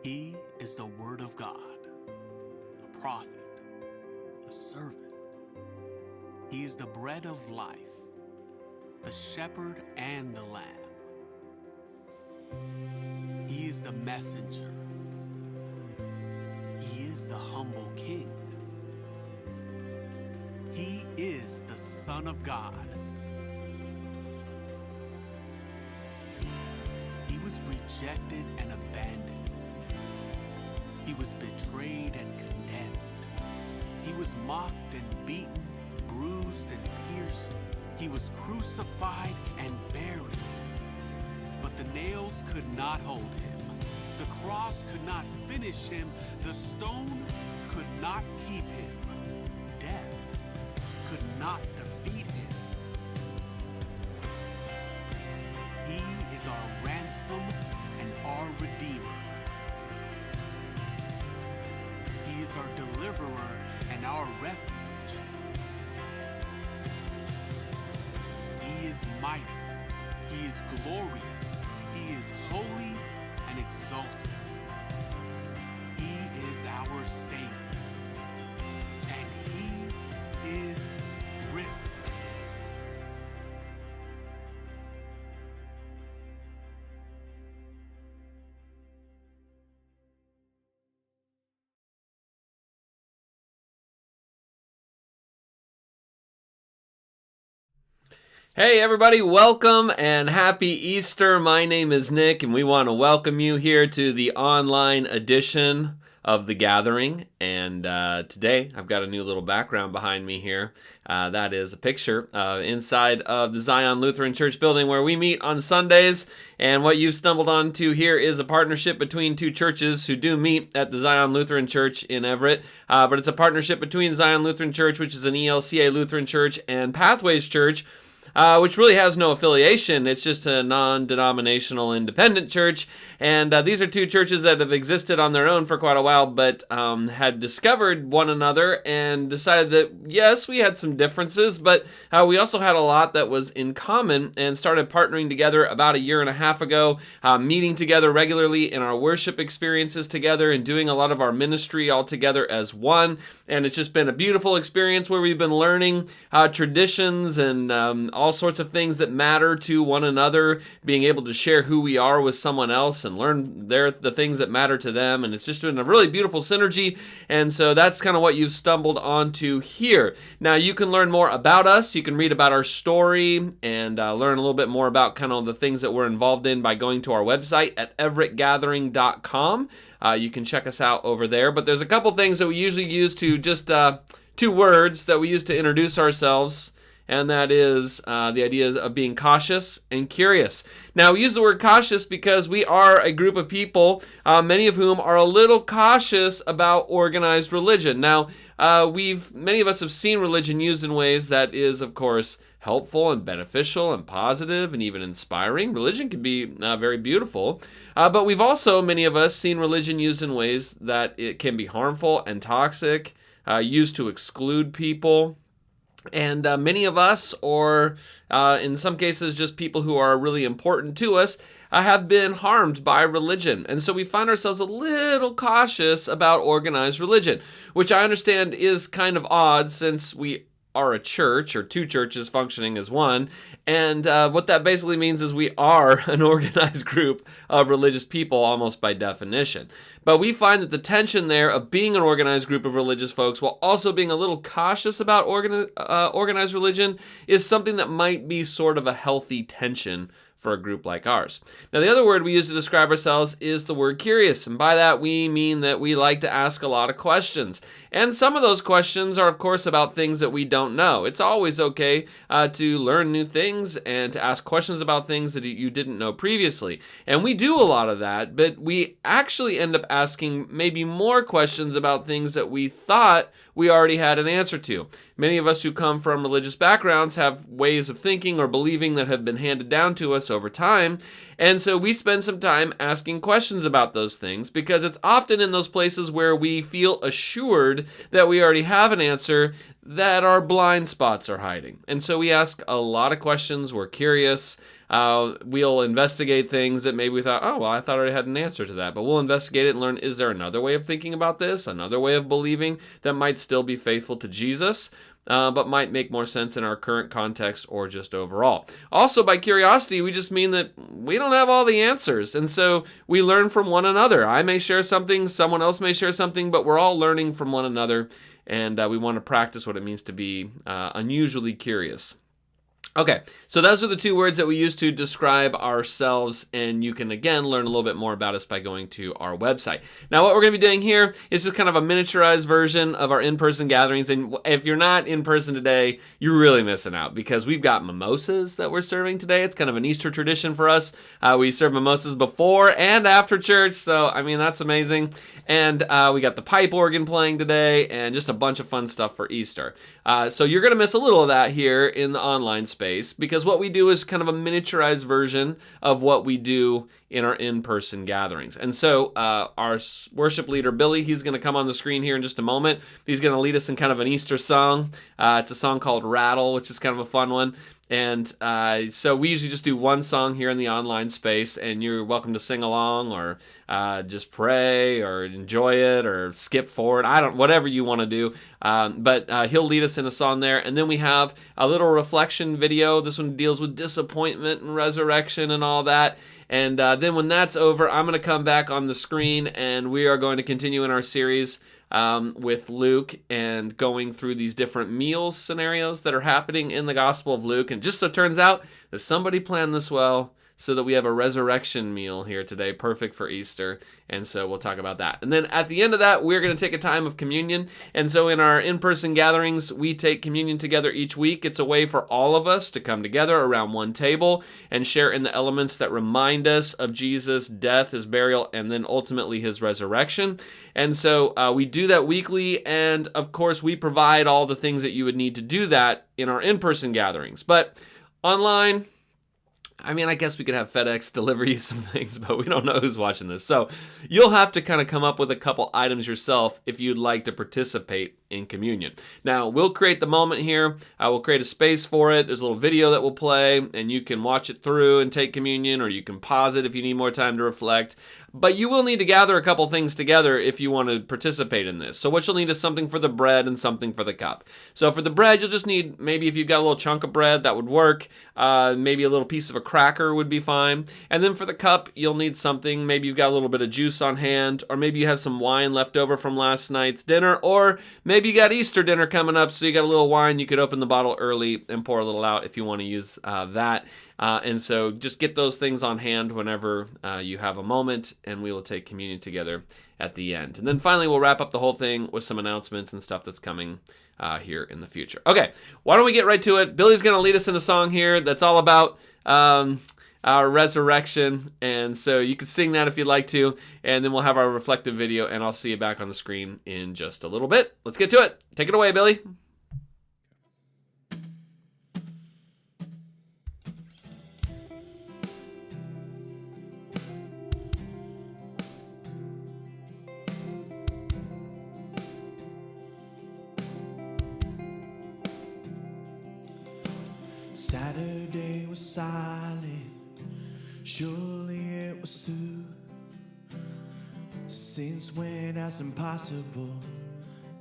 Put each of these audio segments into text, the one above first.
He is the Word of God, a prophet, a servant. He is the bread of life, the shepherd and the lamb. He is the messenger. He is the humble king. He is the Son of God. He was rejected and abandoned. He was betrayed and condemned. He was mocked and beaten, bruised and pierced. He was crucified and buried. But the nails could not hold him. The cross could not finish him. The stone could not keep him. Death could not defeat him. He is our ransom and our redeemer. He is our deliverer and our refuge. He is mighty. He is glorious. He is holy and exalted. He is our Savior. And He is risen. Hey everybody, welcome and happy Easter. My name is Nick and we want to welcome you here to the online edition of The Gathering. And today I've got a new little background behind me here. That is a picture inside of the Zion Lutheran Church building where we meet on Sundays. And what you've stumbled onto here is a partnership between two churches who do meet at the Zion Lutheran Church in Everett. But it's a partnership between Zion Lutheran Church, which is an ELCA Lutheran Church, and Pathways Church, which really has no affiliation. It's just a non-denominational independent church. And these are two churches that have existed on their own for quite a while, but had discovered one another and decided that, yes, we had some differences, but we also had a lot that was in common, and started partnering together about a year and a half ago, meeting together regularly in our worship experiences together and doing a lot of our ministry all together as one. And it's just been a beautiful experience where we've been learning traditions and all sorts of things that matter to one another, being able to share who we are with someone else and learn the things that matter to them. And it's just been a really beautiful synergy. And so that's kind of what you've stumbled onto here. Now you can learn more about us. You can read about our story and learn a little bit more about kind of the things that we're involved in by going to our website at everettgathering.com. You can check us out over there. But there's a couple things that we usually use to just two words that we use to introduce ourselves. And that is the ideas of being cautious and curious. Now, we use the word cautious because we are a group of people, many of whom are a little cautious about organized religion. Now, many of us have seen religion used in ways that is, of course, helpful and beneficial and positive and even inspiring. Religion can be very beautiful. But we've also, many of us, seen religion used in ways that it can be harmful and toxic, used to exclude people. And many of us, or in some cases just people who are really important to us, have been harmed by religion. And so we find ourselves a little cautious about organized religion, which I understand is kind of odd since we are a church, or two churches functioning as one. And what that basically means is we are an organized group of religious people almost by definition. But we find that the tension there of being an organized group of religious folks while also being a little cautious about organized religion is something that might be sort of a healthy tension for a group like ours. Now, the other word we use to describe ourselves is the word curious. And by that, we mean that we like to ask a lot of questions. And some of those questions are, of course, about things that we don't know. It's always okay to learn new things and to ask questions about things that you didn't know previously. And we do a lot of that, but we actually end up asking maybe more questions about things that we thought we already had an answer to. Many of us who come from religious backgrounds have ways of thinking or believing that have been handed down to us over time. And so we spend some time asking questions about those things because it's often in those places where we feel assured that we already have an answer that our blind spots are hiding. And so we ask a lot of questions. We're curious. We'll investigate things that maybe we thought, oh, well, I thought I had an answer to that. But we'll investigate it and learn, is there another way of thinking about this, another way of believing that might still be faithful to Jesus, but might make more sense in our current context or just overall. Also, by curiosity, we just mean that we don't have all the answers. And so we learn from one another. I may share something, someone else may share something, but we're all learning from one another. And we want to practice what it means to be unusually curious. Okay, so those are the two words that we use to describe ourselves, and you can, again, learn a little bit more about us by going to our website. Now, what we're going to be doing here is just kind of a miniaturized version of our in-person gatherings, and if you're not in person today, you're really missing out, because we've got mimosas that we're serving today. It's kind of an Easter tradition for us. We serve mimosas before and after church, so, I mean, that's amazing. And we got the pipe organ playing today, and just a bunch of fun stuff for Easter. So you're going to miss a little of that here in the online space, because what we do is kind of a miniaturized version of what we do in our in-person gatherings. And so our worship leader, Billy, he's going to come on the screen here in just a moment. He's going to lead us in kind of an Easter song. It's a song called Rattle, which is kind of a fun one. And so we usually just do one song here in the online space, and you're welcome to sing along or just pray or enjoy it or skip forward. Whatever you want to do. But he'll lead us in a song there. And then we have a little reflection video. This one deals with disappointment and resurrection and all that. And then when that's over, I'm going to come back on the screen, and we are going to continue in our series with Luke and going through these different meals scenarios that are happening in the Gospel of Luke. And just so it turns out that somebody planned this well, so that we have a resurrection meal here today, perfect for Easter. And so we'll talk about that. And then at the end of that, we're going to take a time of communion. And so in our in-person gatherings, we take communion together each week. It's a way for all of us to come together around one table and share in the elements that remind us of Jesus' death, his burial, and then ultimately his resurrection. And so we do that weekly. And of course, we provide all the things that you would need to do that in our in-person gatherings. But online, I mean, I guess we could have FedEx deliver you some things, but we don't know who's watching this. So you'll have to kind of come up with a couple items yourself if you'd like to participate in communion. Now, we'll create the moment here. We'll create a space for it. There's a little video that will play, and you can watch it through and take communion, or you can pause it if you need more time to reflect. But you will need to gather a couple things together if you want to participate in this. So what you'll need is something for the bread and something for the cup. So for the bread, you'll just need, maybe if you've got a little chunk of bread, that would work. Maybe a little piece of a cracker would be fine. And then for the cup, you'll need something. Maybe you've got a little bit of juice on hand, or maybe you have some wine left over from last night's dinner, or maybe you got Easter dinner coming up, so you got a little wine. You could open the bottle early and pour a little out if you want to use that. And so just get those things on hand whenever you have a moment, and we will take communion together at the end. And then finally, we'll wrap up the whole thing with some announcements and stuff that's coming here in the future. Okay, why don't we get right to it? Billy's going to lead us in a song here that's all about our resurrection. And so you can sing that if you'd like to, and then we'll have our reflective video, and I'll see you back on the screen in just a little bit. Let's get to it. Take it away, Billy. Saturday was silent, surely it was through. Since when has impossible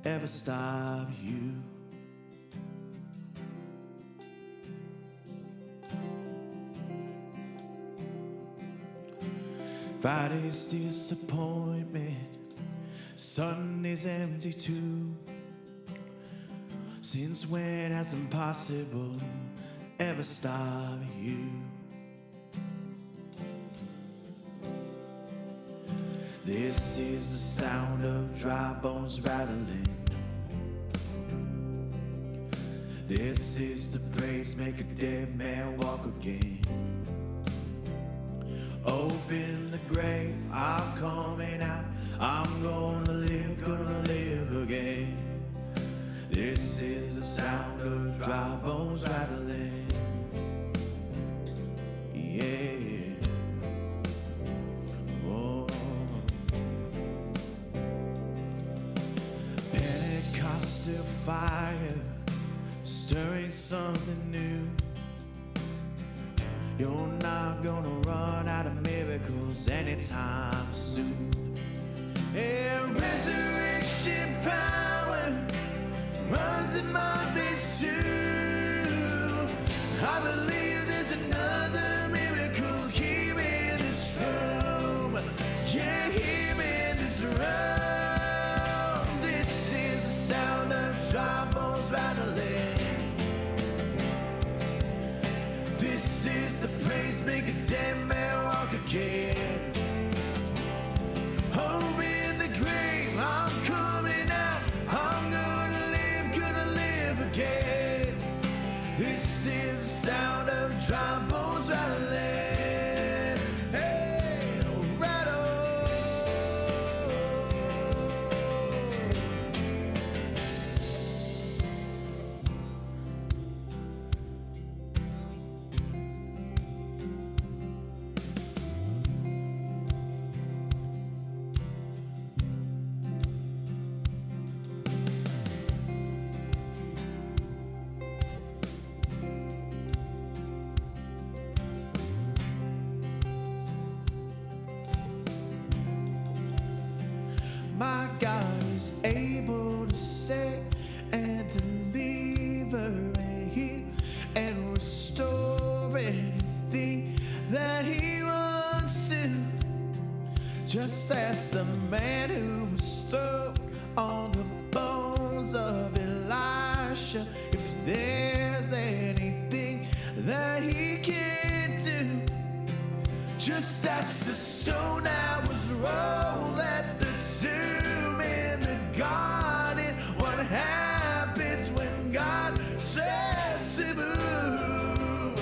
ever stopped you? Friday's disappointment, Sunday's empty too. Since when has impossible ever stop you? This is the sound of dry bones rattling. This is the praise, make a dead man walk again. Open the grave, I'm coming out. I'm gonna live again. This is the sound of dry bones rattling. Yeah. Oh. Pentecostal fire, stirring something new. You're not gonna run out of miracles anytime soon. And resurrection power runs in my veins too. I believe there's another miracle here in this room. Yeah, here in this room. This is the sound of dry bones rattling. This is the praise make a dead man walk again. Hope in the grave, I'm coming out. I'm gonna live again. This is the sound of dry bones rattling. Hey, rattle. My God is able to save and deliver and heal and restore anything that He wants to. Just as the man who was stuck on the bones of Elisha, if there's anything that He can do. Just as the stone that was rolled at the tomb in the garden, what happens when God says to move?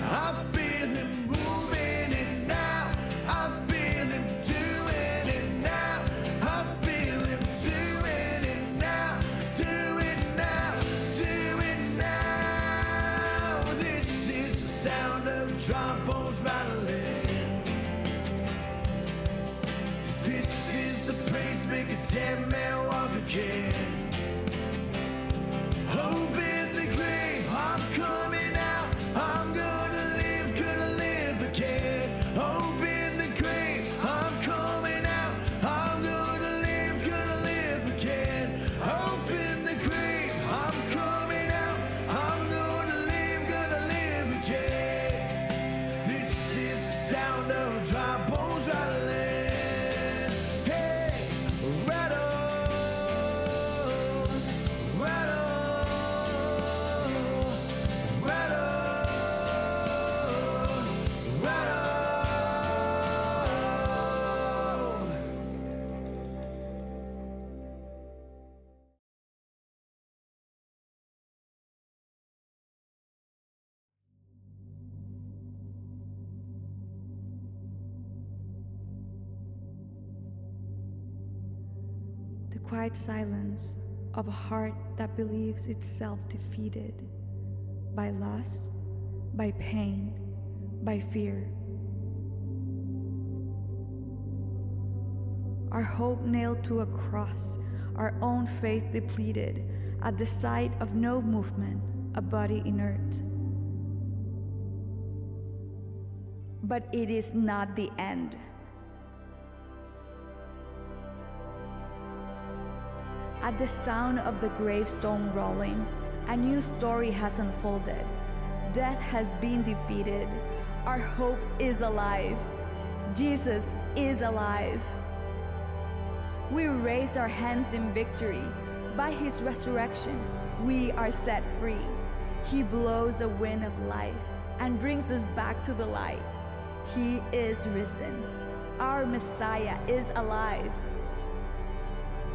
I feel Him moving it now. I feel Him doing it now. I feel Him doing it now. Do it now. Do it now. This is the sound of dry bones rattling. This is the praise make a dead man walk again. Hope in the grave, I'm coming out. I'm gonna live again. Hope in the grave, I'm coming out. I'm gonna live again. Hope in the grave, I'm coming out. I'm gonna live again. This is the sound of dry bones rattling. The quiet silence of a heart that believes itself defeated by loss, by pain, by fear. Our hope nailed to a cross, our own faith depleted, at the sight of no movement, a body inert. But it is not the end. At the sound of the gravestone rolling, a new story has unfolded. Death has been defeated. Our hope is alive. Jesus is alive. We raise our hands in victory. By His resurrection, we are set free. He blows a wind of life and brings us back to the light. He is risen. Our Messiah is alive.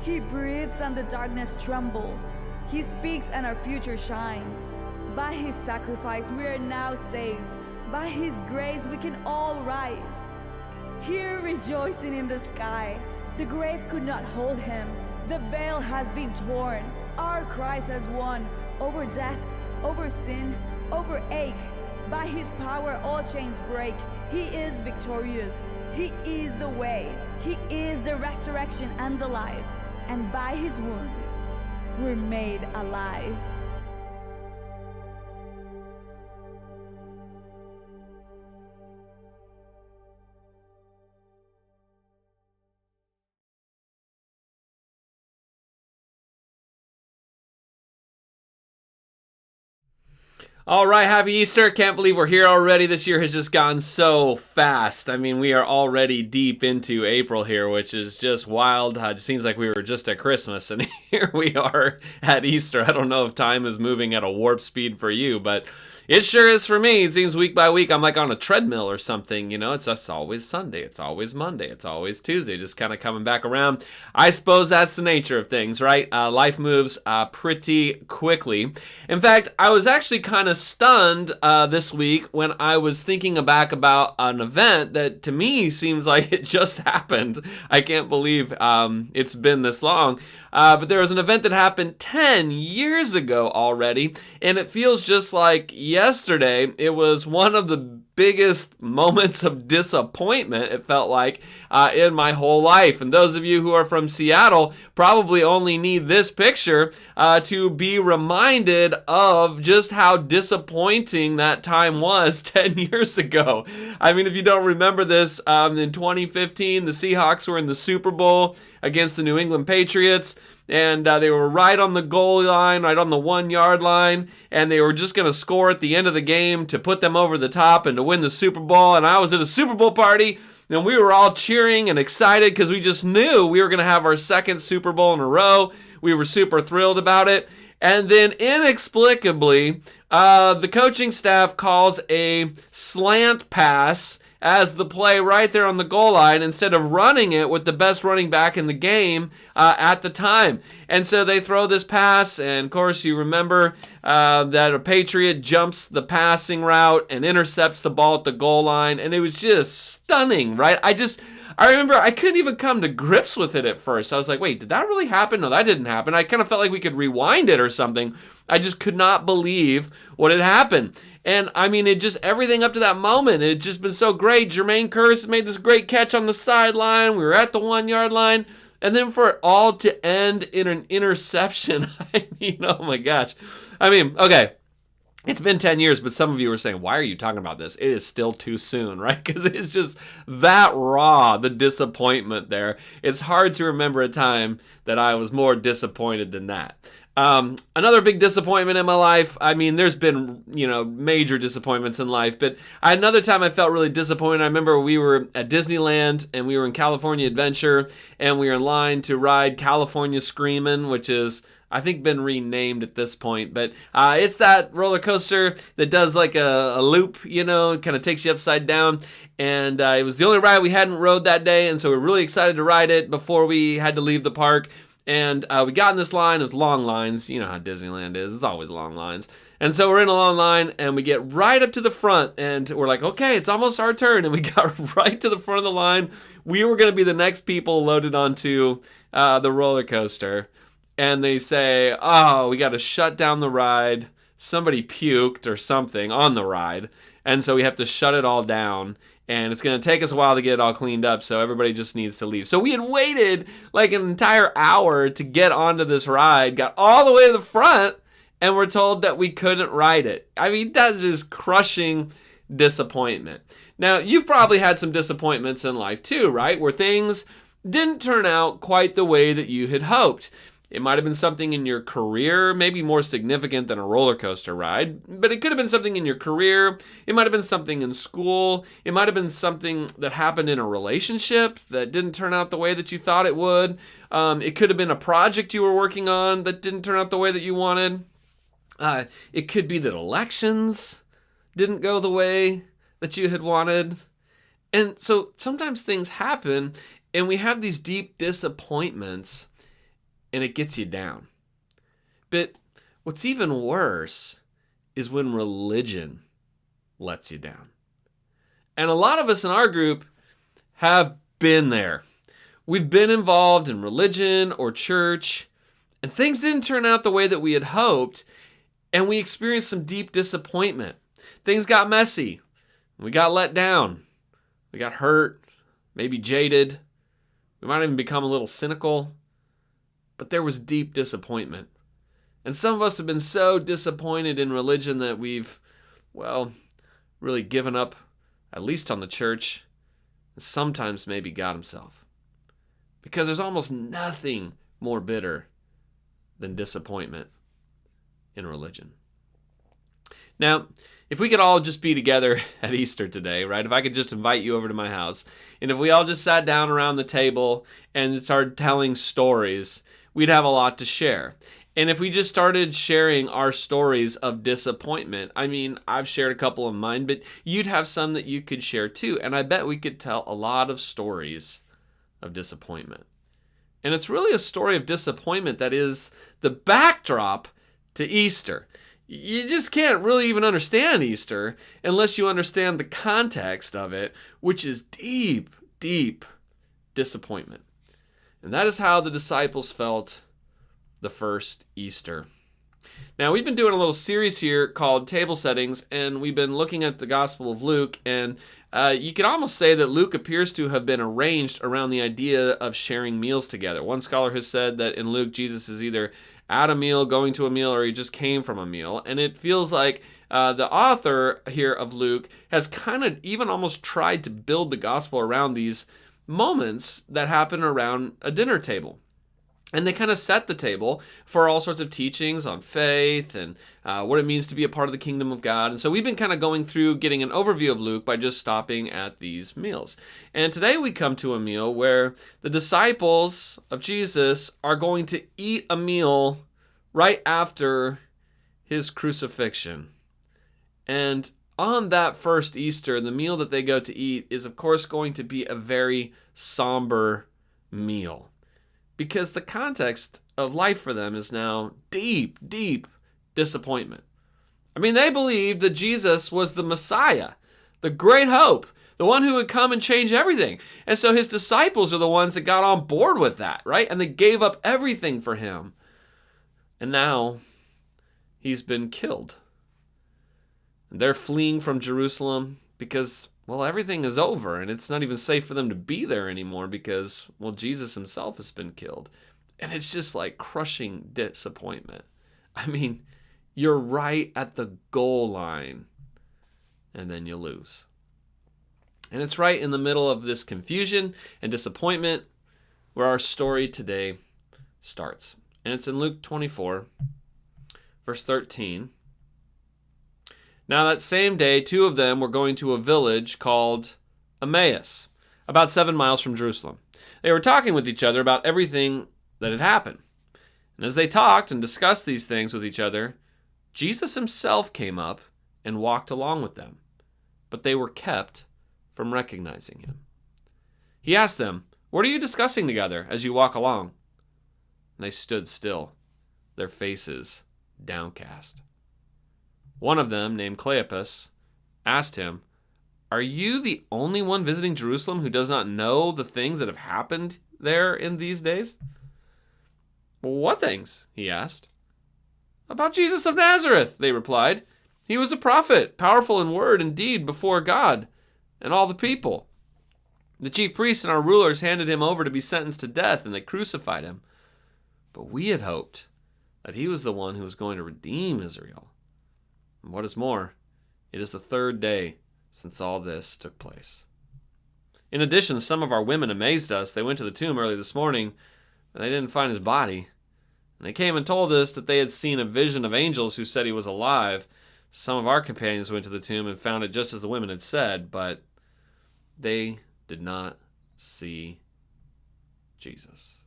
He breathes and the darkness trembles. He speaks and our future shines. By His sacrifice we are now saved. By His grace we can all rise. Here rejoicing in the sky, the grave could not hold Him. The veil has been torn. Our Christ has won over death, over sin, over ache. By His power all chains break. He is victorious. He is the way. He is the resurrection and the life. And by His wounds, we're made alive. All right, happy Easter. Can't believe we're here already. This year has just gone so fast. I mean, we are already deep into April here, which is just wild. It seems like we were just at Christmas, and here we are at Easter. I don't know if time is moving at a warp speed for you, but it sure is for me. It seems week by week I'm like on a treadmill or something, you know. It's just always Sunday, it's always Monday, it's always Tuesday, just kind of coming back around. I suppose that's the nature of things, right? Life moves pretty quickly. In fact, I was actually kind of stunned this week when I was thinking back about an event that to me seems like it just happened. I can't believe it's been this long. But there was an event that happened 10 years ago already, and it feels just like yesterday. It was one of the biggest moments of disappointment, it felt like, in my whole life. And those of you who are from Seattle probably only need this picture to be reminded of just how disappointing that time was 10 years ago. I mean, if you don't remember this, in 2015, the Seahawks were in the Super Bowl against the New England Patriots. And they were right on the goal line, right on the 1 yard line, and they were just going to score at the end of the game to put them over the top and to win the Super Bowl. And I was at a Super Bowl party, and we were all cheering and excited because we just knew we were going to have our second Super Bowl in a row. We were super thrilled about it. And then inexplicably, the coaching staff calls a slant pass as the play right there on the goal line instead of running it with the best running back in the game at the time. And so they throw this pass, and of course you remember that a Patriot jumps the passing route and intercepts the ball at the goal line, and it was just stunning, right? I remember I couldn't even come to grips with it at first. I was like, wait, did that really happen? No, that didn't happen. I kind of felt like we could rewind it or something. I just could not believe what had happened. And I mean, it just, everything up to that moment, it had just been so great. Jermaine Kearse made this great catch on the sideline. We were at the 1 yard line. And then for it all to end in an interception, I mean, oh my gosh. I mean, okay. It's been 10 years, but some of you are saying, why are you talking about this? It is still too soon, right? Because it's just that raw, the disappointment there. It's hard to remember a time that I was more disappointed than that. Another big disappointment in my life, I mean, there's been, major disappointments in life, but another time I felt really disappointed. I remember we were at Disneyland and we were in California Adventure and we were in line to ride California Screamin', which is, I think, been renamed at this point, but it's that roller coaster that does like a loop, kind of takes you upside down, and it was the only ride we hadn't rode that day, and so we're really excited to ride it before we had to leave the park. And we got in this line. It was long lines. You know how Disneyland is. It's always long lines. And so we're in a long line, and we get right up to the front, and we're like, okay, it's almost our turn. And we got right to the front of the line. We were going to be the next people loaded onto the roller coaster. And they say, oh, we got to shut down the ride. Somebody puked or something on the ride. And so we have to shut it all down. And it's going to take us a while to get it all cleaned up, so everybody just needs to leave. So we had waited like an entire hour to get onto this ride, got all the way to the front, and we're told that we couldn't ride it. I mean, that is just crushing disappointment. Now, you've probably had some disappointments in life too, right? Where things didn't turn out quite the way that you had hoped. It might have been something in your career, maybe more significant than a roller coaster ride, but it could have been something in your career. It might have been something in school. It might have been something that happened in a relationship that didn't turn out the way that you thought it would. It could have been a project you were working on that didn't turn out the way that you wanted. It could be that elections didn't go the way that you had wanted. And so sometimes things happen and we have these deep disappointments, and it gets you down. But what's even worse is when religion lets you down. And a lot of us in our group have been there. We've been involved in religion or church, and things didn't turn out the way that we had hoped, and we experienced some deep disappointment. Things got messy. We got let down. We got hurt, maybe jaded. We might even become a little cynical. But there was deep disappointment. And some of us have been so disappointed in religion that we've, really given up, at least on the church, and sometimes maybe God himself. Because there's almost nothing more bitter than disappointment in religion. Now, if we could all just be together at Easter today, right? If I could just invite you over to my house, and if we all just sat down around the table and started telling stories, we'd have a lot to share. And if we just started sharing our stories of disappointment, I mean, I've shared a couple of mine, but you'd have some that you could share too. And I bet we could tell a lot of stories of disappointment. And it's really a story of disappointment that is the backdrop to Easter. You just can't really even understand Easter unless you understand the context of it, which is deep, deep disappointment. And that is how the disciples felt the first Easter. Now, we've been doing a little series here called Table Settings, and we've been looking at the Gospel of Luke, and you could almost say that Luke appears to have been arranged around the idea of sharing meals together. One scholar has said that in Luke, Jesus is either at a meal, going to a meal, or he just came from a meal, and it feels like the author here of Luke has kind of even almost tried to build the Gospel around these moments that happen around a dinner table. And they kind of set the table for all sorts of teachings on faith and what it means to be a part of the kingdom of God. And so we've been kind of going through getting an overview of Luke by just stopping at these meals. And today we come to a meal where the disciples of Jesus are going to eat a meal right after his crucifixion. And on that first Easter, the meal that they go to eat is, of course, going to be a very somber meal, because the context of life for them is now deep, deep disappointment. I mean, they believed that Jesus was the Messiah, the great hope, the one who would come and change everything. And so his disciples are the ones that got on board with that, right? And they gave up everything for him. And now he's been killed. And they're fleeing from Jerusalem because, well, everything is over, and it's not even safe for them to be there anymore because, well, Jesus himself has been killed. And it's just like crushing disappointment. I mean, you're right at the goal line, and then you lose. And it's right in the middle of this confusion and disappointment where our story today starts. And it's in Luke 24, verse 13. Now that same day, two of them were going to a village called Emmaus, about 7 miles from Jerusalem. They were talking with each other about everything that had happened. And as they talked and discussed these things with each other, Jesus himself came up and walked along with them, but they were kept from recognizing him. He asked them, "What are you discussing together as you walk along?" And they stood still, their faces downcast. One of them, named Cleopas, asked him, "Are you the only one visiting Jerusalem who does not know the things that have happened there in these days?" "What things?" he asked. "About Jesus of Nazareth," they replied. "He was a prophet, powerful in word and deed before God and all the people. The chief priests and our rulers handed him over to be sentenced to death, and they crucified him. But we had hoped that he was the one who was going to redeem Israel. And what is more, it is the third day since all this took place. In addition, some of our women amazed us. They went to the tomb early this morning, and they didn't find his body. And they came and told us that they had seen a vision of angels who said he was alive. Some of our companions went to the tomb and found it just as the women had said, but they did not see Jesus."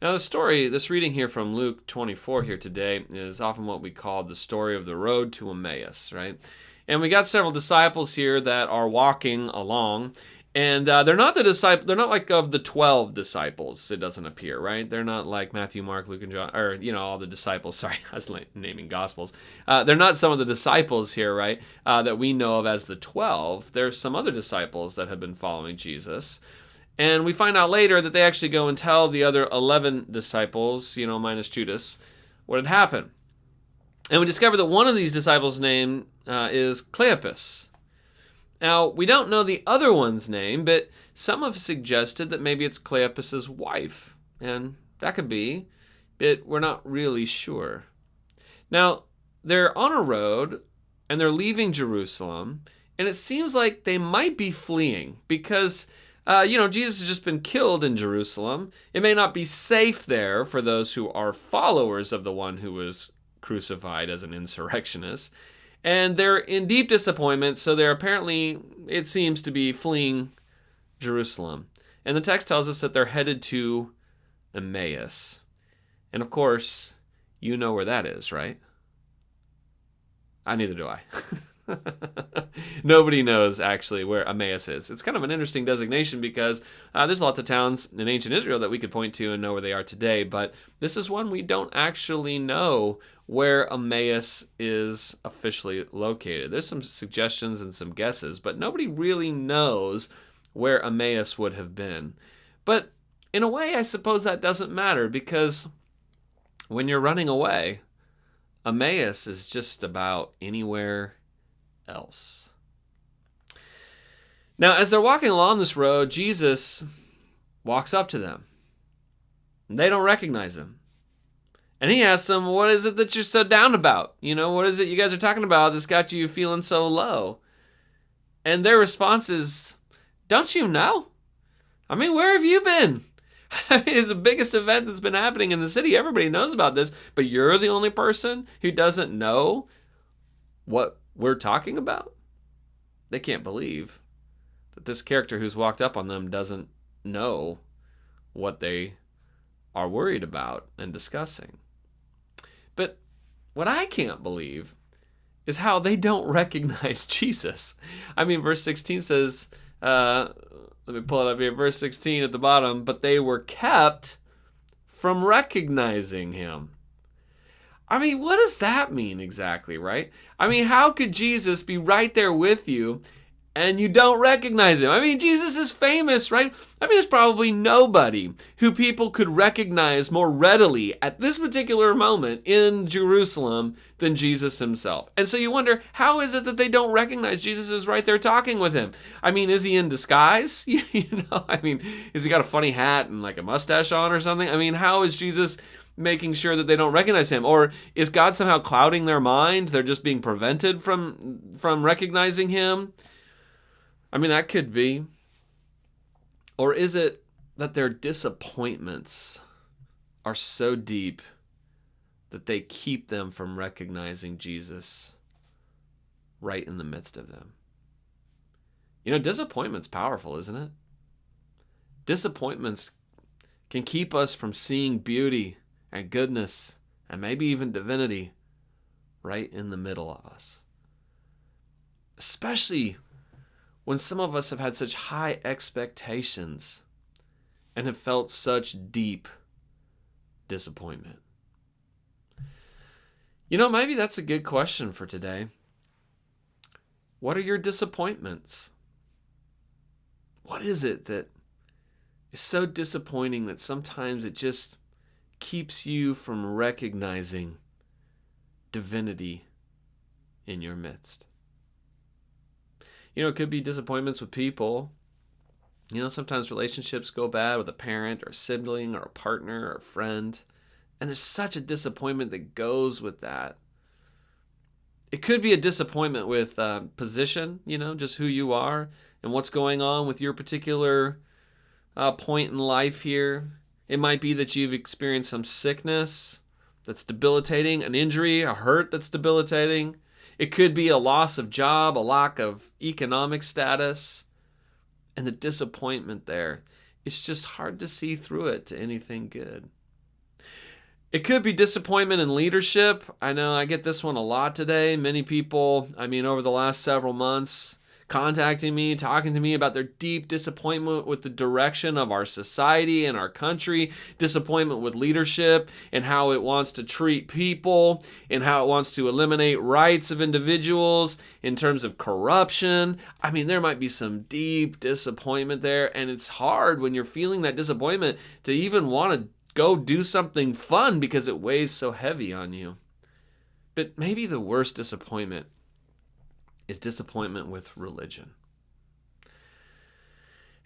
Now this reading here from Luke 24 here today is often what we call the story of the road to Emmaus, right? And we got several disciples here that are walking along, and they're not like of the 12 disciples. It doesn't appear, right? They're not like Matthew, Mark, Luke, and John, or all the disciples. Sorry, I was naming gospels. They're not some of the disciples here, right? That we know of as the 12. There's some other disciples that have been following Jesus. And we find out later that they actually go and tell the other 11 disciples, minus Judas, what had happened. And we discover that one of these disciples' name is Cleopas. Now, we don't know the other one's name, but some have suggested that maybe it's Cleopas's wife. And that could be, but we're not really sure. Now, they're on a road, and they're leaving Jerusalem, and it seems like they might be fleeing because Jesus has just been killed in Jerusalem. It may not be safe there for those who are followers of the one who was crucified as an insurrectionist. And they're in deep disappointment, so they're apparently, it seems to be fleeing Jerusalem. And the text tells us that they're headed to Emmaus. And of course, you know where that is, right? Neither do I. Nobody knows actually where Emmaus is. It's kind of an interesting designation because there's lots of towns in ancient Israel that we could point to and know where they are today, but this is one we don't actually know where Emmaus is officially located. There's some suggestions and some guesses, but nobody really knows where Emmaus would have been. But in a way, I suppose that doesn't matter because when you're running away, Emmaus is just about anywhere else. Now, as they're walking along this road, Jesus walks up to them. They don't recognize him. And he asks them, what is it that you're so down about? What is it you guys are talking about that's got you feeling so low? And their response is, don't you know? Where have you been? It's the biggest event that's been happening in the city. Everybody knows about this, but you're the only person who doesn't know what we're talking about? They can't believe that this character who's walked up on them doesn't know what they are worried about and discussing. But what I can't believe is how they don't recognize Jesus. Verse 16 says, let me pull it up here. Verse 16 at the bottom, but they were kept from recognizing him. What does that mean exactly, right? How could Jesus be right there with you and you don't recognize him? Jesus is famous, right? There's probably nobody who people could recognize more readily at this particular moment in Jerusalem than Jesus himself. And so you wonder, how is it that they don't recognize Jesus is right there talking with him? Is he in disguise? Has he got a funny hat and like a mustache on or something? How is Jesus making sure that they don't recognize him? Or is God somehow clouding their mind? They're just being prevented from recognizing him? That could be. Or is it that their disappointments are so deep that they keep them from recognizing Jesus right in the midst of them? Disappointment's powerful, isn't it? Disappointments can keep us from seeing beauty and goodness and maybe even divinity right in the middle of us. Especially when some of us have had such high expectations and have felt such deep disappointment. Maybe that's a good question for today. What are your disappointments? What is it that is so disappointing that sometimes it just keeps you from recognizing divinity in your midst? It could be disappointments with people. Sometimes relationships go bad with a parent or a sibling or a partner or a friend. And there's such a disappointment that goes with that. It could be a disappointment with position, just who you are and what's going on with your particular point in life here. It might be that you've experienced some sickness that's debilitating, an injury, a hurt that's debilitating. It could be a loss of job, a lack of economic status, and the disappointment there. It's just hard to see through it to anything good. It could be disappointment in leadership. I know I get this one a lot today. Many people, over the last several months, contacting me, talking to me about their deep disappointment with the direction of our society and our country, disappointment with leadership and how it wants to treat people and how it wants to eliminate rights of individuals in terms of corruption. There might be some deep disappointment there, and it's hard when you're feeling that disappointment to even want to go do something fun because it weighs so heavy on you. But maybe the worst disappointment is disappointment with religion.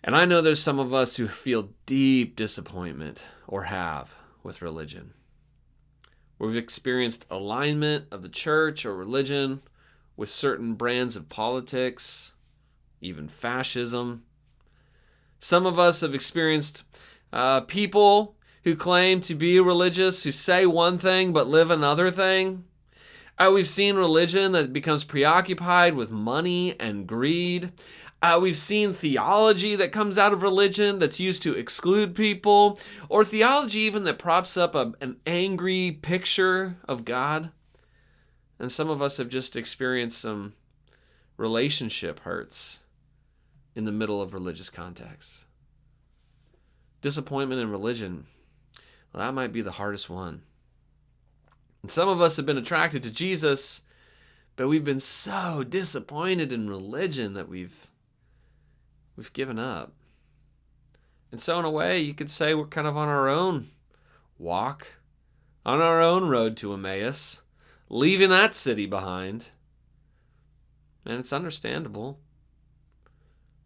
And I know there's some of us who feel deep disappointment or have with religion. We've experienced alignment of the church or religion with certain brands of politics, even fascism. Some of us have experienced people who claim to be religious, who say one thing but live another thing. We've seen religion that becomes preoccupied with money and greed. We've seen theology that comes out of religion that's used to exclude people, or theology even that props up an angry picture of God. And some of us have just experienced some relationship hurts in the middle of religious contexts. Disappointment in religion, well, that might be the hardest one. And some of us have been attracted to Jesus, but we've been so disappointed in religion that we've given up. And so in a way, you could say we're kind of on our own walk, on our own road to Emmaus, leaving that city behind. And it's understandable.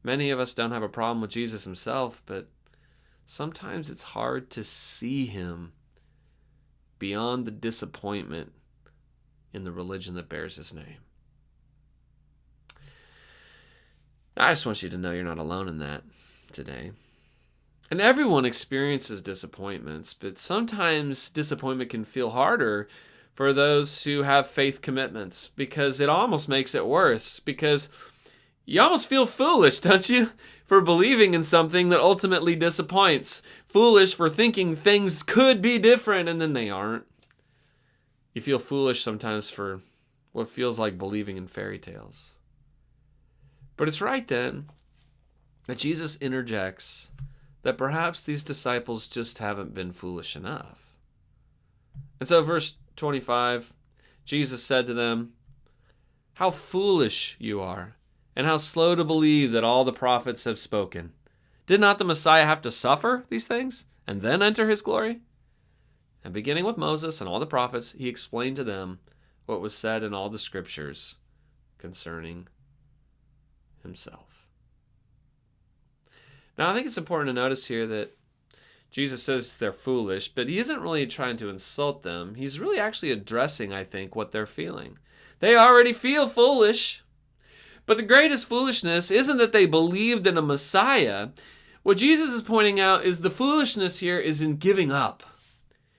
Many of us don't have a problem with Jesus himself, but sometimes it's hard to see him beyond the disappointment in the religion that bears his name. I just want you to know you're not alone in that today. And everyone experiences disappointments, but sometimes disappointment can feel harder for those who have faith commitments because it almost makes it worse, because you almost feel foolish, don't you, for believing in something that ultimately disappoints. Foolish for thinking things could be different and then they aren't. You feel foolish sometimes for what feels like believing in fairy tales. But it's right then that Jesus interjects that perhaps these disciples just haven't been foolish enough. And so verse 25, Jesus said to them, "How foolish you are, and how slow to believe that all the prophets have spoken. Did not the Messiah have to suffer these things and then enter his glory?" And beginning with Moses and all the prophets, he explained to them what was said in all the scriptures concerning himself. Now, I think it's important to notice here that Jesus says they're foolish, but he isn't really trying to insult them. He's really actually addressing, I think, what they're feeling. They already feel foolish. But the greatest foolishness isn't that they believed in a Messiah. What Jesus is pointing out is the foolishness here is in giving up.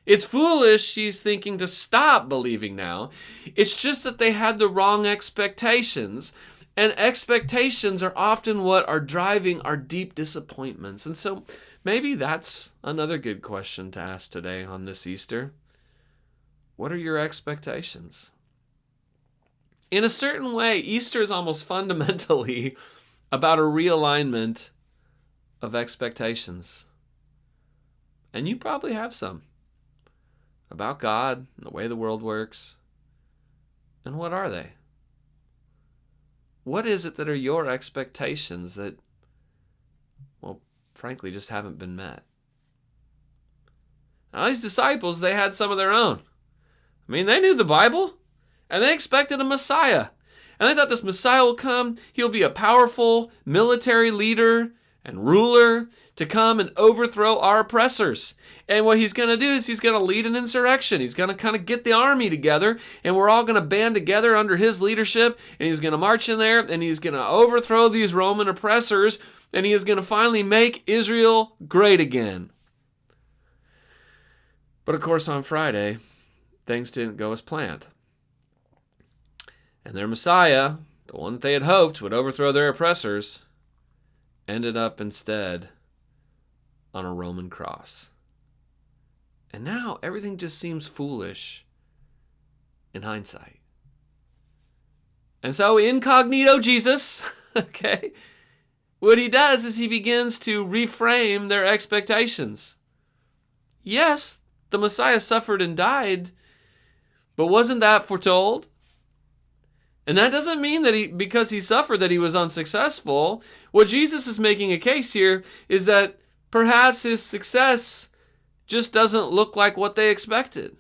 It's foolish, he's thinking, to stop believing now. It's just that they had the wrong expectations. And expectations are often what are driving our deep disappointments. And so maybe that's another good question to ask today on this Easter. What are your expectations? In a certain way, Easter is almost fundamentally about a realignment of expectations. And you probably have some. About God and the way the world works. And what are they? What is it that are your expectations that, well, frankly, just haven't been met? Now, these disciples, they had some of their own. I mean, they knew the Bible, and they expected a Messiah. And they thought this Messiah will come, he'll be a powerful military leader and ruler to come and overthrow our oppressors. And what he's going to do is he's going to lead an insurrection. He's going to kind of get the army together, and we're all going to band together under his leadership, and he's going to march in there, and he's going to overthrow these Roman oppressors, and he is going to finally make Israel great again. But of course, on Friday, things didn't go as planned. And their Messiah, the one that they had hoped would overthrow their oppressors, ended up instead on a Roman cross. And now everything just seems foolish in hindsight. And so Incognito Jesus, okay, what he does is he begins to reframe their expectations. Yes, the Messiah suffered and died, but wasn't that foretold? And that doesn't mean that because he suffered that he was unsuccessful. What Jesus is making a case here is that perhaps his success just doesn't look like what they expected.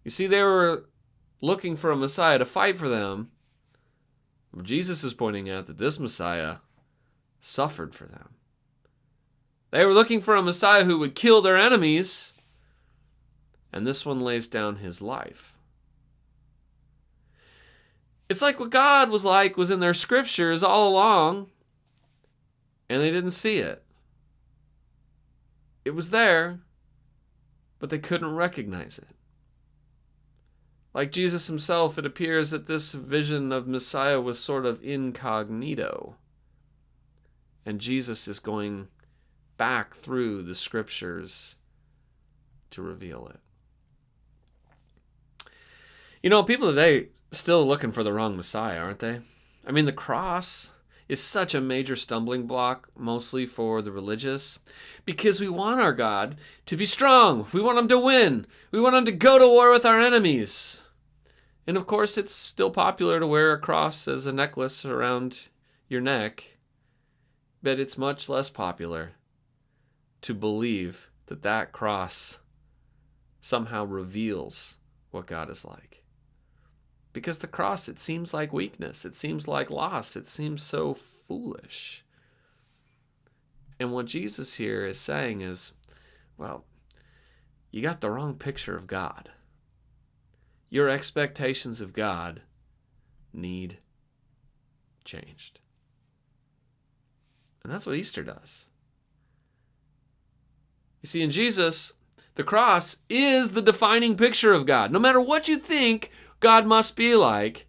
You see, they were looking for a Messiah to fight for them. Jesus is pointing out that this Messiah suffered for them. They were looking for a Messiah who would kill their enemies, and this one lays down his life. It's like what God was like was in their scriptures all along, and they didn't see it. It was there, but they couldn't recognize it. Like Jesus himself, it appears that this vision of Messiah was sort of incognito. And Jesus is going back through the scriptures to reveal it. You know, people today still looking for the wrong Messiah, aren't they? I mean, the cross is such a major stumbling block, mostly for the religious, because we want our God to be strong. We want him to win. We want him to go to war with our enemies. And of course, it's still popular to wear a cross as a necklace around your neck, but it's much less popular to believe that that cross somehow reveals what God is like. Because the cross, it seems like weakness. It seems like loss. It seems so foolish. And what Jesus here is saying is, well, you got the wrong picture of God. Your expectations of God need changed. And that's what Easter does. You see, in Jesus, the cross is the defining picture of God. No matter what you think God must be like,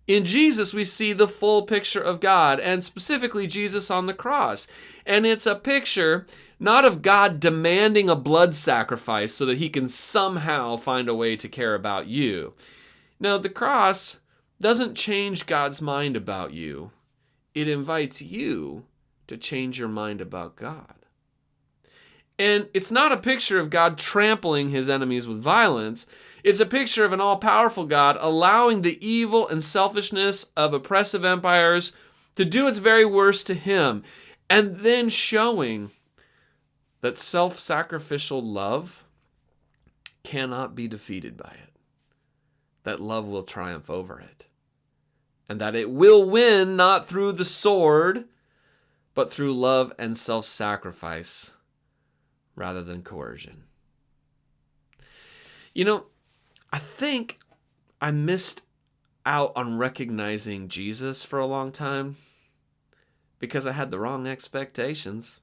in Jesus we see the full picture of God, and specifically Jesus on the cross. And it's a picture not of God demanding a blood sacrifice so that he can somehow find a way to care about you. No, the cross doesn't change God's mind about you. It invites you to change your mind about God. And it's not a picture of God trampling his enemies with violence. It's a picture of an all-powerful God allowing the evil and selfishness of oppressive empires to do its very worst to him, and then showing that self-sacrificial love cannot be defeated by it, that love will triumph over it, and that it will win not through the sword, but through love and self-sacrifice rather than coercion. You know, I think I missed out on recognizing Jesus for a long time because I had the wrong expectations.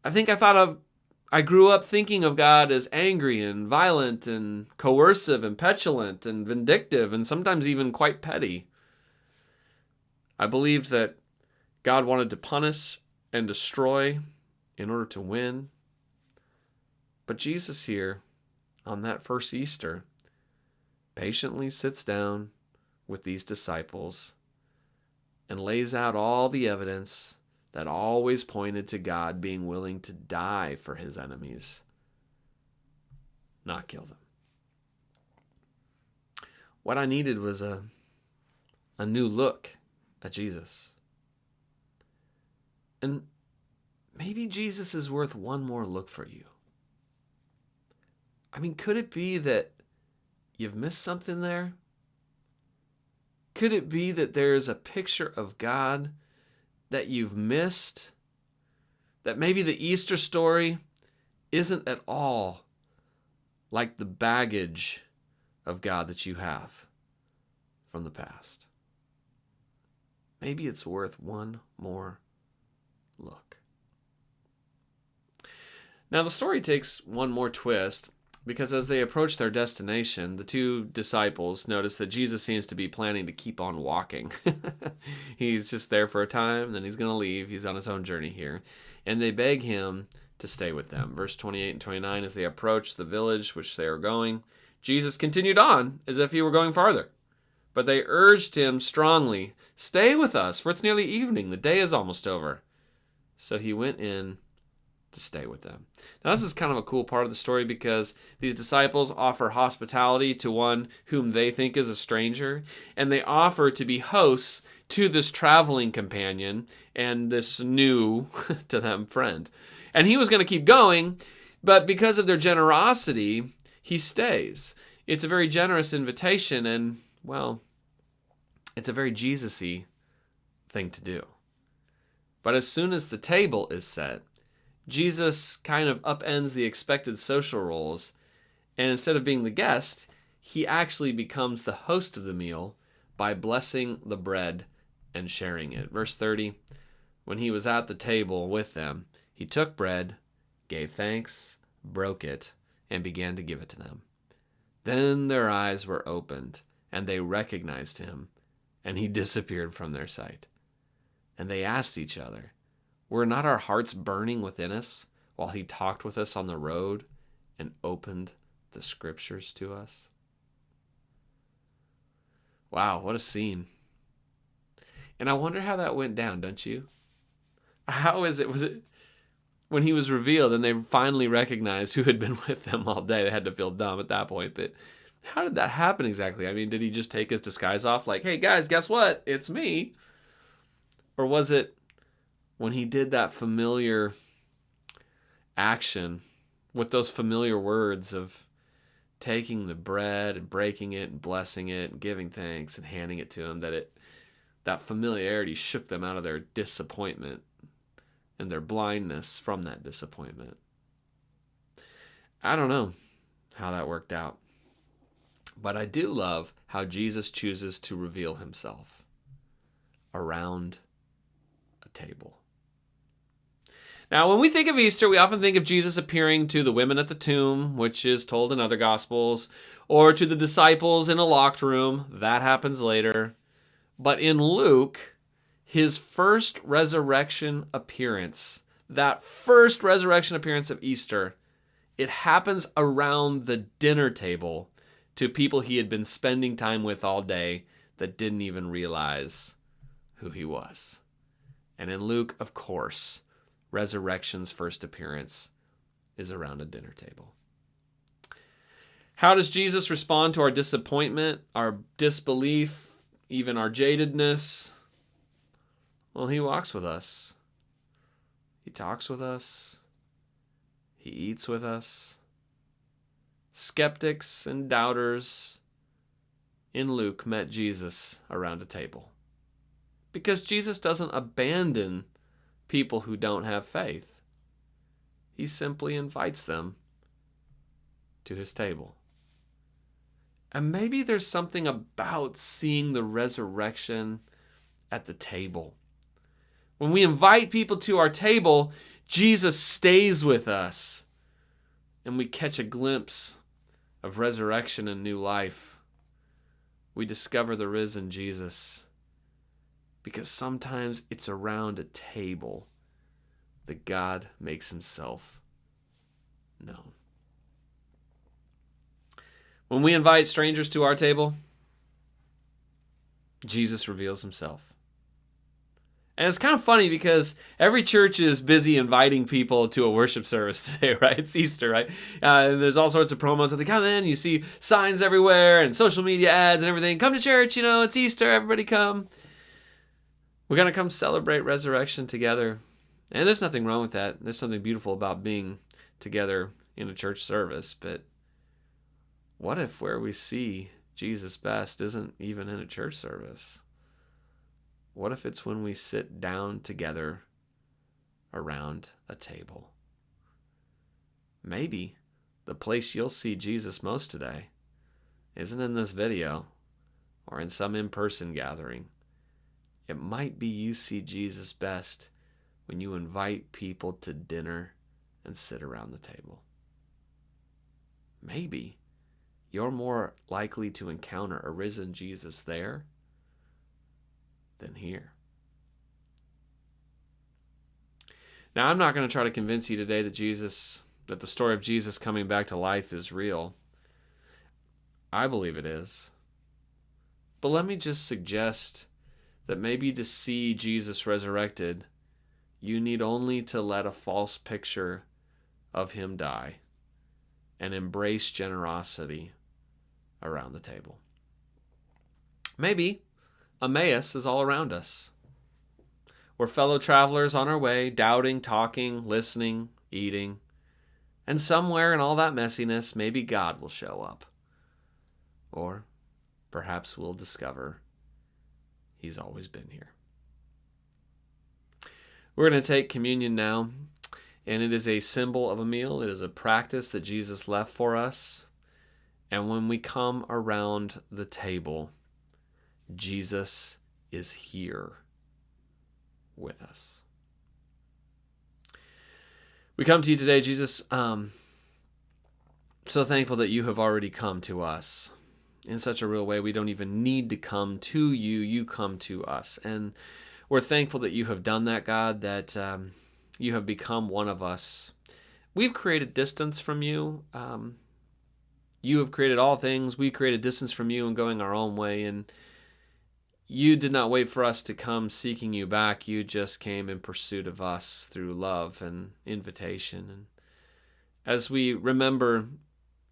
I think I grew up thinking of God as angry and violent and coercive and petulant and vindictive and sometimes even quite petty. I believed that God wanted to punish and destroy in order to win. But Jesus here, on that first Easter, patiently sits down with these disciples and lays out all the evidence that always pointed to God being willing to die for his enemies, not kill them. What I needed was a new look at Jesus. And maybe Jesus is worth one more look for you. I mean, could it be that you've missed something there? Could it be that there's a picture of God that you've missed? That maybe the Easter story isn't at all like the baggage of God that you have from the past? Maybe it's worth one more look. Now, the story takes one more twist, because as they approach their destination, the two disciples notice that Jesus seems to be planning to keep on walking. He's just there for a time, then he's going to leave. He's on his own journey here. And they beg him to stay with them. Verse 28 and 29, as they approached the village which they were going, Jesus continued on as if he were going farther. But they urged him strongly, "Stay with us, for it's nearly evening. The day is almost over." So he went in to stay with them. Now, this is kind of a cool part of the story because these disciples offer hospitality to one whom they think is a stranger, and they offer to be hosts to this traveling companion and this new to them friend. And he was going to keep going, but because of their generosity, he stays. It's a very generous invitation, and, well, it's a very Jesus-y thing to do. But as soon as the table is set, Jesus kind of upends the expected social roles, and instead of being the guest, he actually becomes the host of the meal by blessing the bread and sharing it. Verse 30, when he was at the table with them, he took bread gave thanks, broke it, and began to give it to them. Then their eyes were opened, and they recognized him, and he disappeared from their sight. And they asked each other, were not our hearts burning within us while he talked with us on the road and opened the scriptures to us? Wow, what a scene. And I wonder how that went down, don't you? How was it when he was revealed and they finally recognized who had been with them all day? They had to feel dumb at that point, but how did that happen exactly? I mean, did he just take his disguise off like, hey guys, guess what? It's me. Or was it when he did that familiar action with those familiar words of taking the bread and breaking it and blessing it and giving thanks and handing it to him, that familiarity shook them out of their disappointment and their blindness from that disappointment? I don't know how that worked out, but I do love how Jesus chooses to reveal himself around a table. Now, when we think of Easter, we often think of Jesus appearing to the women at the tomb, which is told in other Gospels, or to the disciples in a locked room. That happens later. But in Luke, his first resurrection appearance, that first resurrection appearance of Easter, it happens around the dinner table to people he had been spending time with all day that didn't even realize who he was. And in Luke, of course, resurrection's first appearance is around a dinner table. How does Jesus respond to our disappointment, our disbelief, even our jadedness? Well, he walks with us. He talks with us. He eats with us. Skeptics and doubters in Luke met Jesus around a table. Because Jesus doesn't abandon people who don't have faith. He simply invites them to his table. And maybe there's something about seeing the resurrection at the table. When we invite people to our table, Jesus stays with us, and we catch a glimpse of resurrection and new life. We discover the risen Jesus, because sometimes it's around a table that God makes himself known. When we invite strangers to our table, Jesus reveals himself. And it's kind of funny because every church is busy inviting people to a worship service today, right? It's Easter, right? And there's all sorts of promos that they come in. You see signs everywhere and social media ads and everything. Come to church, it's Easter. Everybody come. We're going to come celebrate resurrection together. And there's nothing wrong with that. There's something beautiful about being together in a church service. But what if where we see Jesus best isn't even in a church service? What if it's when we sit down together around a table? Maybe the place you'll see Jesus most today isn't in this video or in some in-person gathering. It might be you see Jesus best when you invite people to dinner and sit around the table. Maybe you're more likely to encounter a risen Jesus there than here. Now, I'm not going to try to convince you today that the story of Jesus coming back to life is real. I believe it is. But let me just suggest that maybe to see Jesus resurrected, you need only to let a false picture of him die and embrace generosity around the table. Maybe Emmaus is all around us. We're fellow travelers on our way, doubting, talking, listening, eating. And somewhere in all that messiness, maybe God will show up. Or perhaps we'll discover he's always been here. We're going to take communion now, and it is a symbol of a meal. It is a practice that Jesus left for us. And when we come around the table, Jesus is here with us. We come to you today, Jesus, so thankful that you have already come to us in such a real way. We don't even need to come to you. You come to us. And we're thankful that you have done that, God, that you have become one of us. We've created distance from you. You have created all things. We created distance from you and going our own way. And you did not wait for us to come seeking you back. You just came in pursuit of us through love and invitation. And as we remember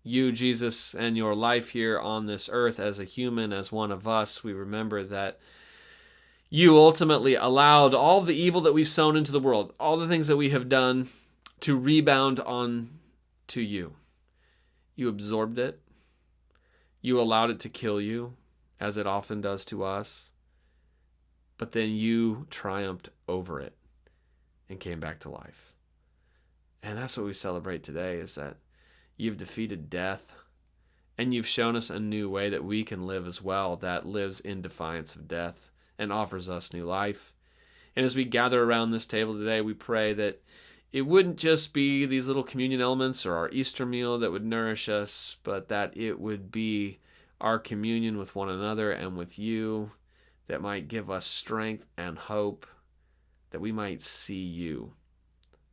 you, Jesus, and your life here on this earth as a human, as one of us, we remember that you ultimately allowed all the evil that we've sown into the world, all the things that we have done, to rebound on to you. You absorbed it. You allowed it to kill you, as it often does to us. But then you triumphed over it and came back to life. And that's what we celebrate today, is that you've defeated death, and you've shown us a new way that we can live as well, that lives in defiance of death and offers us new life. And as we gather around this table today, we pray that it wouldn't just be these little communion elements or our Easter meal that would nourish us, but that it would be our communion with one another and with you that might give us strength and hope, that we might see you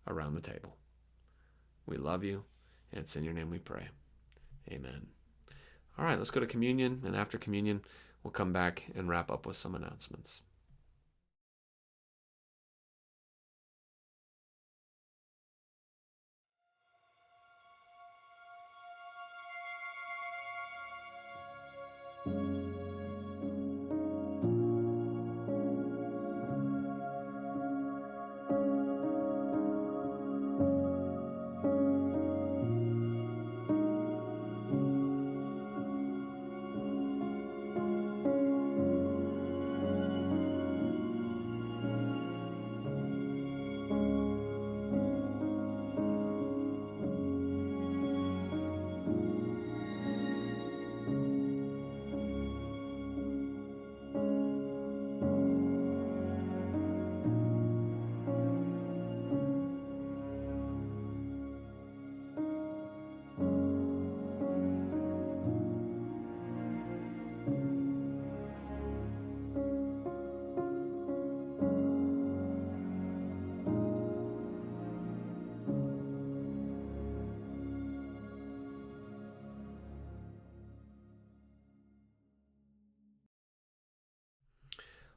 around the table. We love you, and it's in your name we pray. Amen. All right, let's go to communion, and after communion, we'll come back and wrap up with some announcements.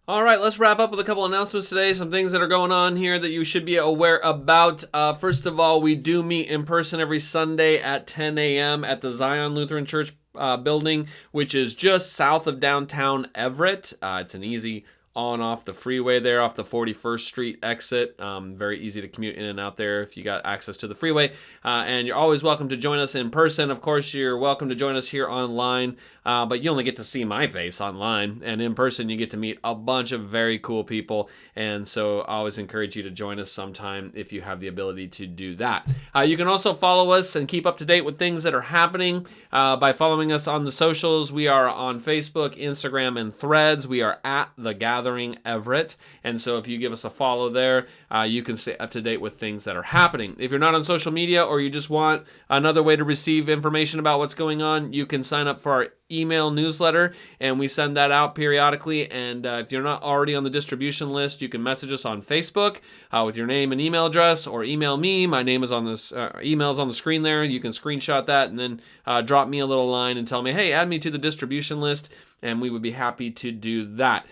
All right, let's wrap up with a couple announcements today. Some things that are going on here that you should be aware about. First of all, we do meet in person every Sunday at 10 a.m. at the Zion Lutheran Church building, which is just south of downtown Everett. It's an easy on-off the freeway there, off the 41st Street exit. Very easy to commute in and out there if you got access to the freeway. And you're always welcome to join us in person. Of course, you're welcome to join us here online, but you only get to see my face online. And in person, you get to meet a bunch of very cool people. And so I always encourage you to join us sometime if you have the ability to do that. You can also follow us and keep up to date with things that are happening by following us on the socials. We are on Facebook, Instagram, and Threads. We are at The Gathering Everett, and so if you give us a follow there, you can stay up to date with things that are happening. If you're not on social media, or you just want another way to receive information about what's going on, you can sign up for our email newsletter, and we send that out periodically. And if you're not already on the distribution list, you can message us on Facebook with your name and email address, or email me. My name is on this email's on the screen there. You can screenshot that and then drop me a little line and tell me, hey, add me to the distribution list, and we would be happy to do that.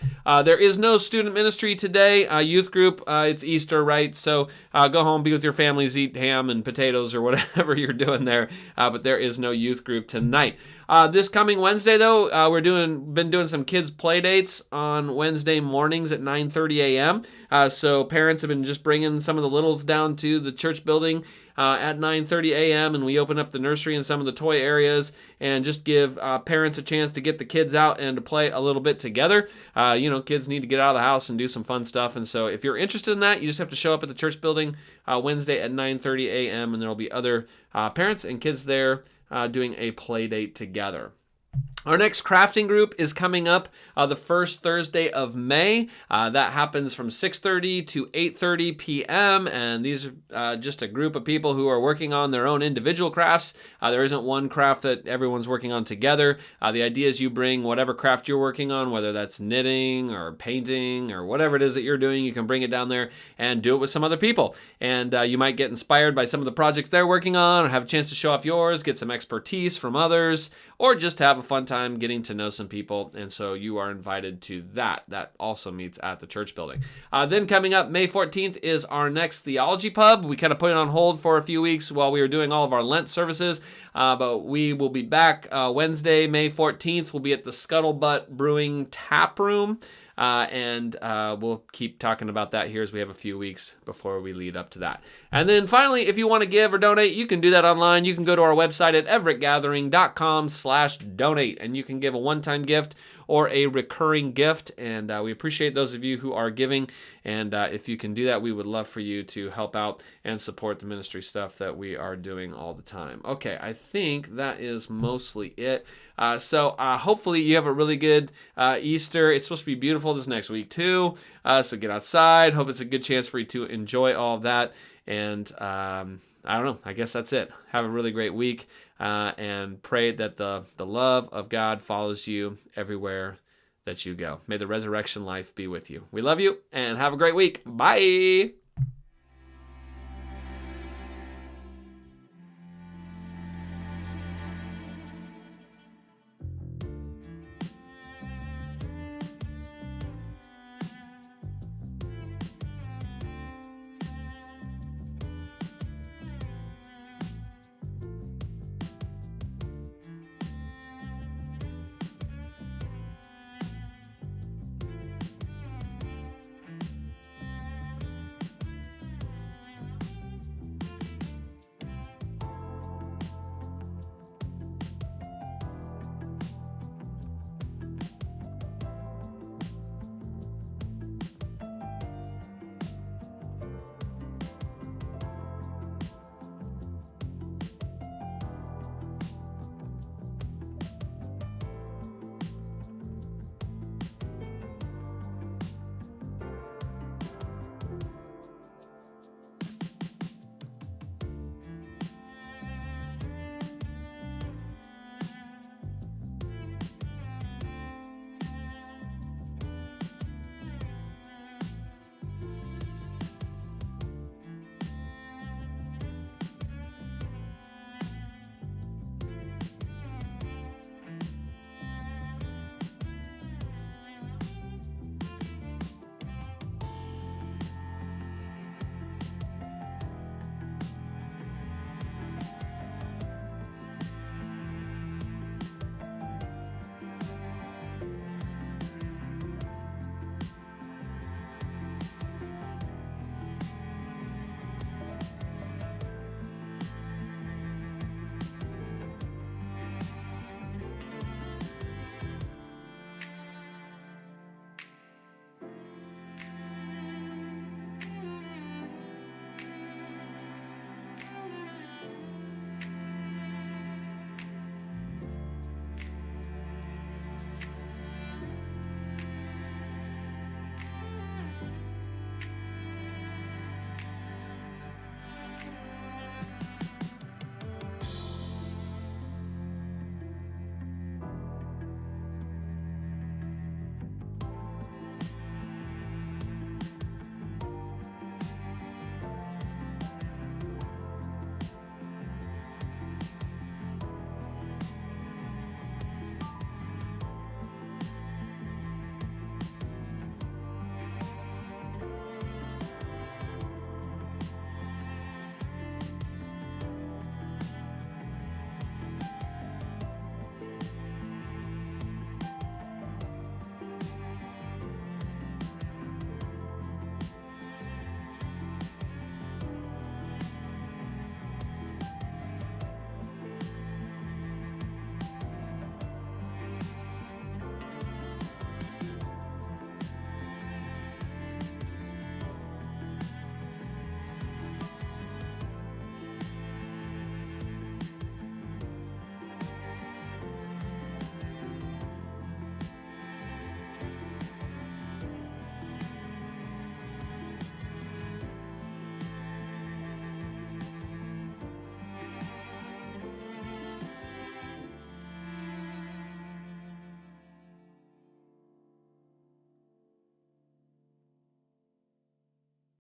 There is no student ministry today. Youth group, it's Easter, right? So go home, be with your families, eat ham and potatoes or whatever you're doing there. But there is no youth group tonight. This coming Wednesday, though, been doing some kids' play dates on Wednesday mornings at 9:30 a.m. So parents have been just bringing some of the littles down to the church building at 9:30 a.m. and we open up the nursery and some of the toy areas and just give parents a chance to get the kids out and to play a little bit together. Kids need to get out of the house and do some fun stuff. And so if you're interested in that, you just have to show up at the church building Wednesday at 9:30 a.m. and there'll be other parents and kids there doing a play date together. Our next crafting group is coming up the first Thursday of May. That happens from 6:30 to 8:30 p.m. And these are just a group of people who are working on their own individual crafts. There isn't one craft that everyone's working on together. The idea is you bring whatever craft you're working on, whether that's knitting or painting or whatever it is that you're doing, you can bring it down there and do it with some other people. And you might get inspired by some of the projects they're working on, or have a chance to show off yours, get some expertise from others, or just have a fun time getting to know some people. And so you are invited to that. That also meets at the church building. Then coming up May 14th is our next theology pub. We kind of put it on hold for a few weeks while we were doing all of our Lent services, but we will be back Wednesday, May 14th. We'll be at the Scuttlebutt Brewing Tap Room. And we'll keep talking about that here as we have a few weeks before we lead up to that. And then finally, if you want to give or donate, you can do that online. You can go to our website at everettgathering.com/donate, and you can give a one-time gift or a recurring gift. And we appreciate those of you who are giving. And if you can do that, we would love for you to help out and support the ministry stuff that we are doing all the time. Okay, I think that is mostly it. So hopefully you have a really good Easter. It's supposed to be beautiful this next week too. So get outside. Hope it's a good chance for you to enjoy all of that. And I don't know. I guess that's it. Have a really great week and pray that the love of God follows you everywhere that you go. May the resurrection life be with you. We love you and have a great week. Bye.